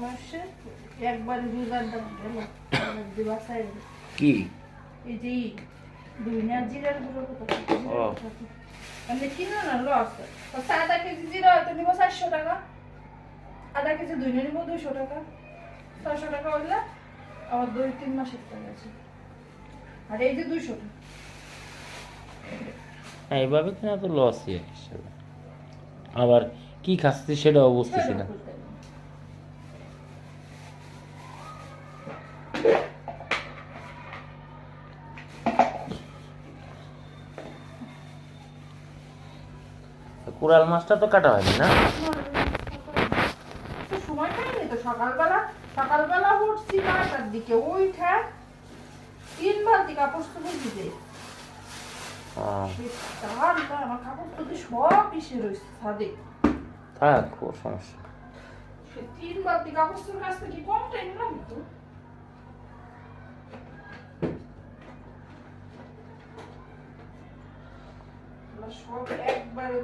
মাসে একবার রোজার দাম গেল দিবাসায় কি এই যে দুই না জিরার গুঁড়ো কত ও মানে কিনো না লস আধা কেজি জিরা হয়তো নিব 400 টাকা আধা কেজি দুই নিব 200 টাকা 600 টাকা হইলে আবার 2-3 মাসের টাকা আছে আর এই যে 200 টাকা এইভাবে কিনা তো লসই হিসাবে আবার কি খাচ্ছি সেটাও বুঝতেছি না কোরাল মাছটা তো কাটা হয়নি না সময় পাইনি তো সকালবেলা উঠছি 9টার দিকে ওইটা 3 বালতি কাপড় চোপড় দিতে আমার কাপড় তো সব পিছে রয়েছে ছাদে থাক কোনো সমস্যা 3 বালতি কাপড় চোপড় কাচতে কি কম টাইম লাগতো সব একবারে